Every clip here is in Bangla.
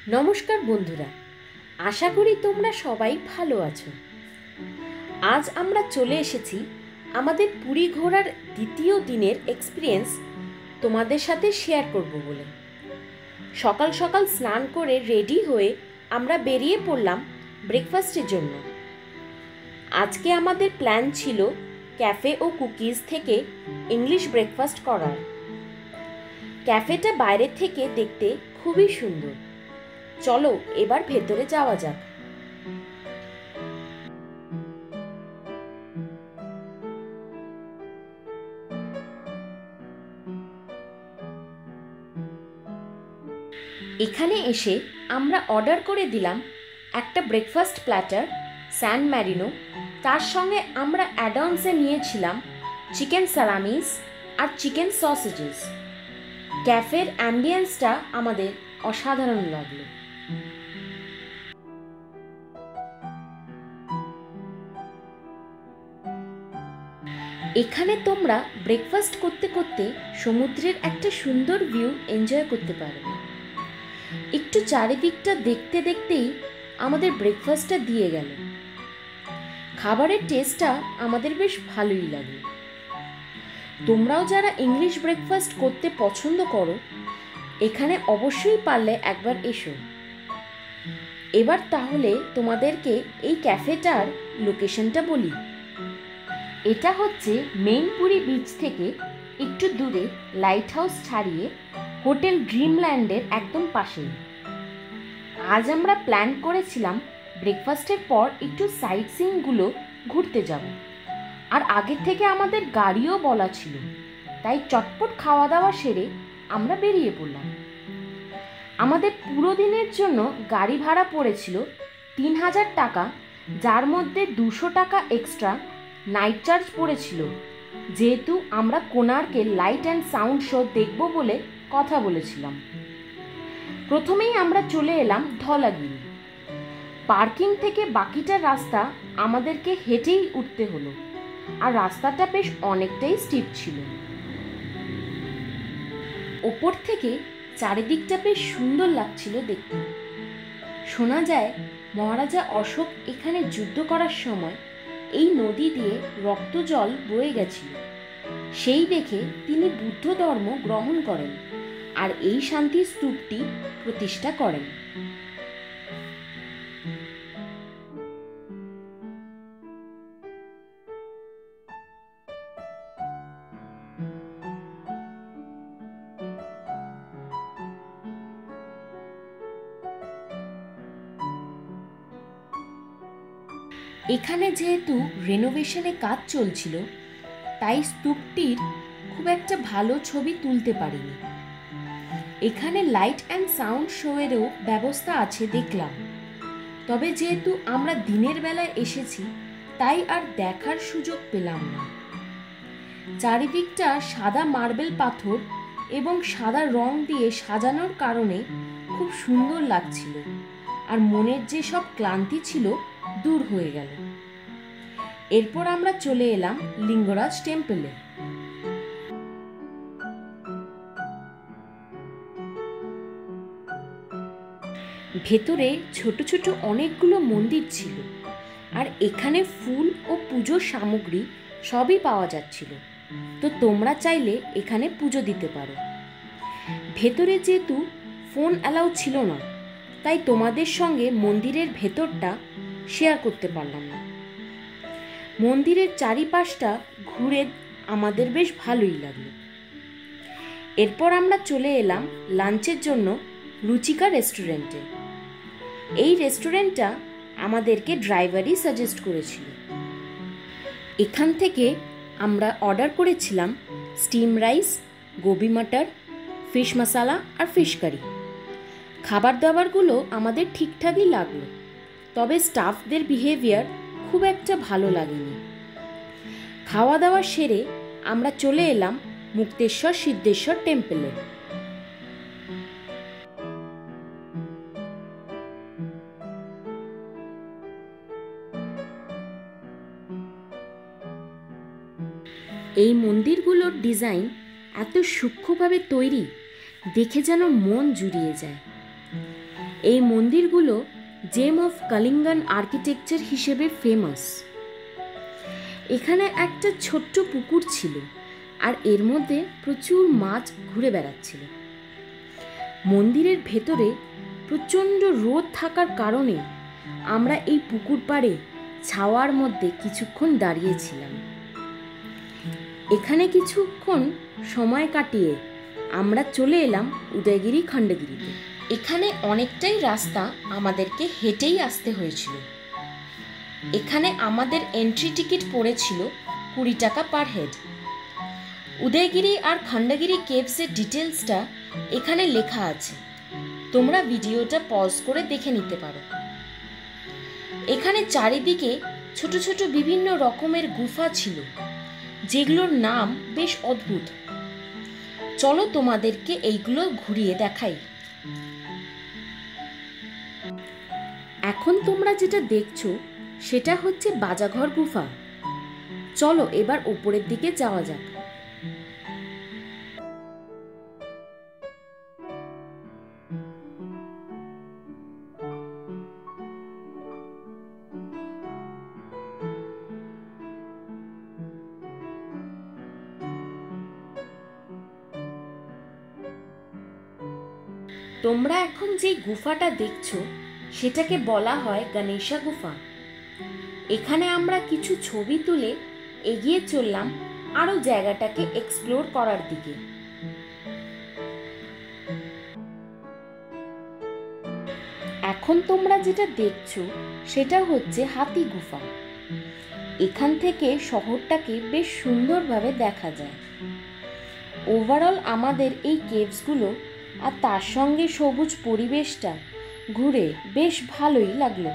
নমস্কার বন্ধুরা, আশা করি তোমরা সবাই ভালো আছো। আজ আমরা চলে এসেছি আমাদের পুরী ঘোরার দ্বিতীয় দিনের এক্সপিরিয়েন্স তোমাদের সাথে শেয়ার করব বলে। সকাল সকাল স্নান করে রেডি হয়ে আমরা বেরিয়ে পড়লাম ব্রেকফাস্টের জন্য। আজকে আমাদের প্ল্যান ছিল ক্যাফে ও কুকিজ থেকে ইংলিশ ব্রেকফাস্ট করার। ক্যাফেটা বাইরে থেকে দেখতে খুবই সুন্দর। চলো এবার ভেতরে যাওয়া যাক। এখানে এসে আমরা অর্ডার করে দিলাম একটা ব্রেকফাস্ট প্ল্যাটার স্যান ম্যারিনো। তার সঙ্গে আমরা অ্যাডঅনসে নিয়েছিলাম চিকেন সালামিস আর চিকেন সসেজেস। ক্যাফের অ্যাম্বিয়েন্সটা আমাদের অসাধারণ লাগলো। এখানে তোমরা ব্রেকফাস্ট করতে করতে সমুদ্রের একটা সুন্দর ভিউ এনজয় করতে পারবে। একটু চারিদিকটা দেখতে দেখতেই আমাদের ব্রেকফাস্টটা দিয়ে গেল। খাবারের টেস্টটা আমাদের বেশ ভালোই লাগে। তোমরাও যারা ইংলিশ ব্রেকফাস্ট করতে পছন্দ করো, এখানে অবশ্যই পারলে একবার এসো। এবার তাহলে তোমাদেরকে এই ক্যাফেটার লোকেশনটা বলি। এটা হচ্ছে মেইন পুরী বিচ থেকে একটু দূরে লাইট হাউস ছাড়িয়ে হোটেল ড্রিমল্যান্ডের একদম পাশেই। আজ আমরা প্ল্যান করেছিলাম ব্রেকফাস্টের পর একটু সাইট সিইংগুলো ঘুরতে যাব, আর আগের থেকে আমাদের গাড়িও বলা ছিল, তাই চটপট খাওয়া দাওয়া সেরে আমরা বেরিয়ে পড়লাম। আমাদের পুরো দিনের জন্য গাড়ি ভাড়া পড়েছিল ৩,০০০ টাকা, যার মধ্যে ২০০ টাকা এক্সট্রা নাইট চার্জ পড়েছিল, যেহেতু আমরা কোণার্কের লাইট অ্যান্ড সাউন্ড শো দেখব বলে কথা বলেছিলাম। প্রথমেই আমরা চলে এলাম ধলাগিরি। পার্কিং থেকে বাকিটা রাস্তা আমাদেরকে হেঁটেই উঠতে হলো, আর রাস্তাটা বেশ অনেকটাই স্টিপ ছিল। ওপর থেকে চারিদিকটা বেশ সুন্দর লাগছিল দেখতে। শোনা যায় মহারাজা অশোক এখানে যুদ্ধ করার সময় এই নদী দিয়ে রক্ত জল বয়ে গেছিল। সেই দেখে তিনি বুদ্ধ ধর্ম গ্রহণ করেন আর এই শান্তি স্তূপটি প্রতিষ্ঠা করেন। এখানে যেহেতু রেনোভেশনে কাজ চলছিল, তাই স্তূপটির খুব একটা ভালো ছবি তুলতে পারিনি। এখানে লাইট অ্যান্ড সাউন্ড শোয়েরও ব্যবস্থা আছে দেখলাম, তবে যেহেতু আমরা দিনের বেলায় এসেছি তাই আর দেখার সুযোগ পেলাম না। চারিদিকটা সাদা মার্বেল পাথর এবং সাদা রং দিয়ে সাজানোর কারণে খুব সুন্দর লাগছিল, আর মনের যে সব ক্লান্তি ছিল দূর হয়ে গেল। এরপর আমরা চলে এলাম লিঙ্গরাজ টেম্পলে। ভেতরে ছোট ছোট অনেকগুলো মন্দির ছিল, আর এখানে ফুল ও পুজোর সামগ্রী সবই পাওয়া যাচ্ছিল, তো তোমরা চাইলে এখানে পুজো দিতে পারো। ভেতরে যেহেতু ফোন অ্যালাউ ছিল না, তাই তোমাদের সঙ্গে মন্দিরের ভেতরটা শেয়ার করতে পারলাম না। মন্দিরের চারিপাশটা ঘুরে আমাদের বেশ ভালোই লাগলো। এরপর আমরা চলে এলাম লাঞ্চের জন্য রুচিকা রেস্টুরেন্টে। এই রেস্টুরেন্টটা আমাদেরকে ড্রাইভারই সাজেস্ট করেছিল। এখান থেকে আমরা অর্ডার করেছিলাম স্টিম রাইস, গোবি মটর, ফিশ মশালা আর ফিশ কারি। খাবার দাবারগুলো আমাদের ঠিকঠাকই লাগলো, তবে স্টাফদের বিহেভিয়ার খুব একটা ভালো লাগেনি। খাওয়া দাওয়া সেরে আমরা চলে এলাম মুক্তেশ্বর সিদ্ধেশ্বর টেম্পলে। এই মন্দিরগুলোর ডিজাইন এত সূক্ষ্মভাবে তৈরি, দেখে যেন মন জুড়িয়ে যায়। এই মন্দিরগুলো জেম অফ কালিঙ্গান আর্কিটেকচার হিসেবে ফেমাস। এখানে একটা ছোট্ট পুকুর ছিল আর এর মধ্যে প্রচুর মাছ ঘুরে বেড়াচ্ছিল। মন্দিরের ভেতরে প্রচণ্ড রোদ থাকার কারণে আমরা এই পুকুর পাড়ে ছাওয়ার মধ্যে কিছুক্ষণ দাঁড়িয়েছিলাম। এখানে কিছুক্ষণ সময় কাটিয়ে আমরা চলে এলাম উদয়গিরি খণ্ডগিরিতে। এখানে অনেকটাই রাস্তা আমাদেরকে হেঁটেই আসতে হয়েছিল। এখানে আমাদের এন্ট্রি টিকিট পড়েছিল 20 টাকা পার হেড। উদয়গিরি আর খণ্ডগিরি কেভসের ডিটেলসটা এখানে লেখা আছে, তোমরা ভিডিওটা পজ করে দেখে নিতে পারো। এখানে চারিদিকে ছোট ছোট বিভিন্ন রকমের গুফা ছিল, যেগুলোর নাম বেশ অদ্ভুত। চলো তোমাদেরকে এইগুলো ঘুরিয়ে দেখাই। এখন তোমরা যেটা দেখছো সেটা হচ্ছে বাজাঘর গুফা। চলো এবার উপরের দিকে যাওয়া যাক। তোমরা এখন যে গুফাটা দেখছো সেটাকে বলা হয় গণেশা গুফা। এখানে আমরা কিছু ছবি তুলে এগিয়ে চললাম আরো জায়গাটাকে এক্সপ্লোর করার দিকে। এখন তোমরা যেটা দেখছো সেটা হচ্ছে হাতি গুফা। এখান থেকে শহরটাকে বেশ সুন্দরভাবে দেখা যায়। ওভারঅল আমাদের এই কেভসগুলো আর তার সঙ্গে সবুজ পরিবেশটা ঘুরে বেশ ভালোই লাগলো।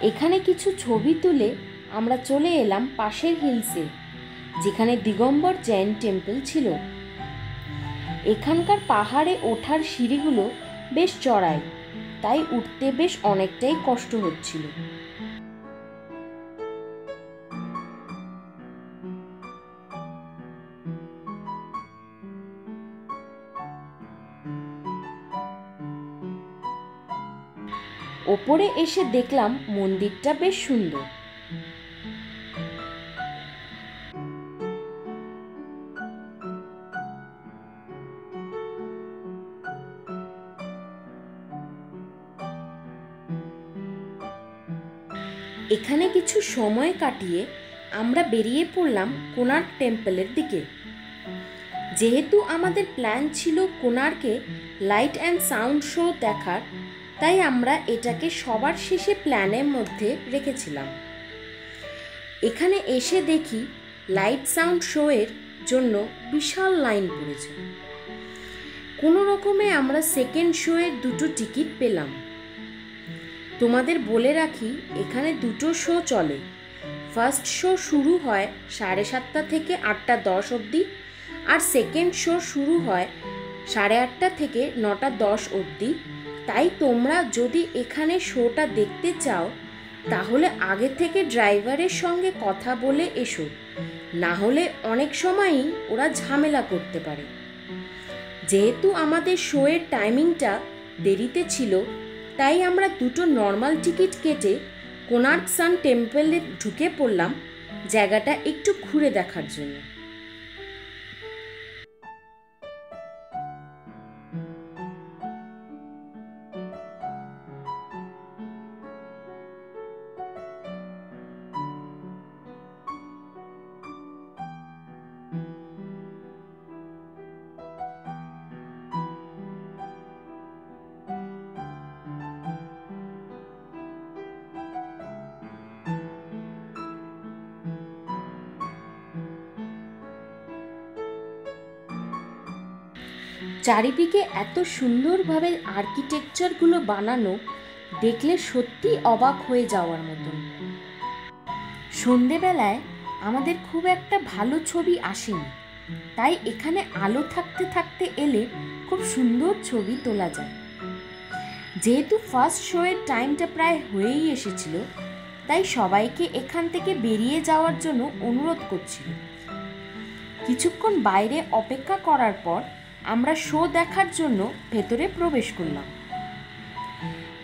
এখানে কিছু ছবি তুলে আমরা চলে এলাম পাশের হিলসে, যেখানে দিগম্বর জৈন টেম্পল ছিল। এখানকার পাহাড়ে ওঠার সিঁড়িগুলো বেশ চড়াই, তাই উঠতে বেশ অনেকটাই কষ্ট হচ্ছিল। ওপরে এসে দেখলাম মন্দিরটা বেশ সুন্দর। এখানে কিছু সময় কাটিয়ে আমরা বেরিয়ে পড়লাম কোণার্ক টেম্পলের দিকে। যেহেতু আমাদের প্ল্যান ছিল কোণার্কে লাইট অ্যান্ড সাউন্ড শো দেখার, তাই আমরা এটাকে সবার শেষে প্ল্যানের মধ্যে রেখেছিলাম। এখানে এসে দেখি লাইট সাউন্ড শো এর জন্য বিশাল লাইন পড়েছে। কোনো রকমে আমরা সেকেন্ড শো এর 2টো টিকিট পেলাম। তোমাদের বলে রাখি, এখানে 2টো শো চলে। ফার্স্ট শো শুরু হয় 7:30 থেকে 8:10 অবধি, আর সেকেন্ড শো শুরু হয় 8:30 থেকে 9:10 অবধি। তাই তোমরা যদি এখানে শোটা দেখতে চাও তাহলে আগে থেকে ড্রাইভারের সঙ্গে কথা বলে এসো, না হলে অনেক সময়ই ওরা ঝামেলা করতে পারে। যেহেতু আমাদের শোয়ের টাইমিংটা দেরিতে ছিল, তাই আমরা 2টো নর্মাল টিকিট কেটে কোণার্ক সান টেম্পলে ঢুকে পড়লাম জায়গাটা একটু ঘুরে দেখার জন্য। চারিদিকে এত সুন্দরভাবে আর্কিটেকচারগুলো বানানো দেখলে সত্যি অবাক হয়ে যাওয়ার মতন। সন্ধেবেলায় আমাদের খুব একটা ভালো ছবি আসেনি, তাই এখানে আলো থাকতে থাকতে এলে খুব সুন্দর ছবি তোলা যায়। যেহেতু ফার্স্ট শো এর টাইমটা প্রায় হয়েই এসেছিল, তাই সবাইকে এখান থেকে বেরিয়ে যাওয়ার জন্য অনুরোধ করছিল। কিছুক্ষণ বাইরে অপেক্ষা করার পর আমরা শো দেখার জন্য ভেতরে প্রবেশ করলাম।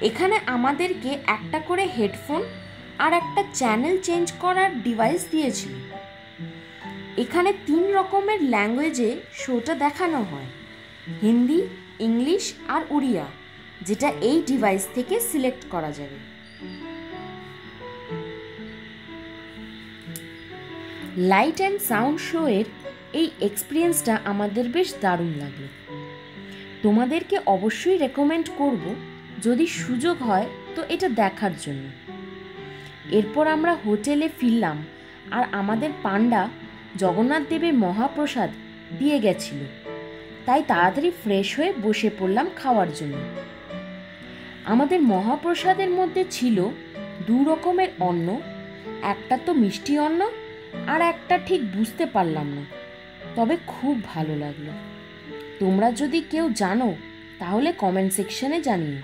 এখানে আমাদেরকে একটা করে হেডফোন আর একটা চ্যানেল চেঞ্জ করার ডিভাইস দিয়েছিল। এখানে 3 রকমের ল্যাঙ্গুয়েজে শোটা দেখানো হয়, হিন্দি, ইংলিশ আর উড়িয়া, যেটা এই ডিভাইস থেকে সিলেক্ট করা যাবে। লাইট অ্যান্ড সাউন্ড শোয়ের এই এক্সপিরিয়েন্সটা আমাদের বেশ দারুণ লাগলো। তোমাদেরকে অবশ্যই রেকমেন্ড করব, যদি সুযোগ হয় তো এটা দেখার জন্য। এরপর আমরা হোটেলে ফিরলাম আর আমাদের পান্ডা জগন্নাথ দেবের মহাপ্রসাদ দিয়ে গেছিল, তাই তাড়াতাড়ি ফ্রেশ হয়ে বসে পড়লাম খাওয়ার জন্য। আমাদের মহাপ্রসাদের মধ্যে ছিল 2 রকমের অন্ন, একটা তো মিষ্টি অন্ন আর একটা ঠিক বুঝতে পারলাম না, তবে খুব ভালো লাগলো। তোমরা যদি কেউ জানো তাহলে কমেন্ট সেকশনে জানিও।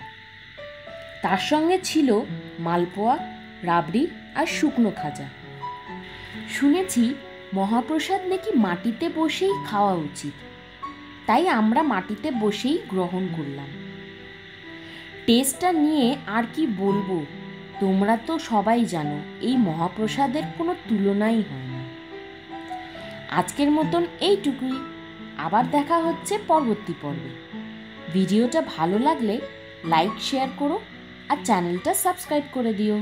তার সঙ্গে ছিল মালপোয়া, রাবড়ি আর শুকনো খাজা। শুনেছি মহাপ্রসাদ নাকি মাটিতে বসেই খাওয়া উচিত, তাই আমরা মাটিতে বসেই গ্রহণ করলাম। টেস্টটা নিয়ে আর কি বলবো, তোমরা তো সবাই জানো এই মহাপ্রসাদের কোনো তুলনাই হয় না। আজকের মতন এইটুকুই, আবার দেখা হচ্ছে পরবর্তী পর্বে। ভিডিওটা ভালো লাগলে লাইক শেয়ার করো আর চ্যানেলটা সাবস্ক্রাইব করে দিও।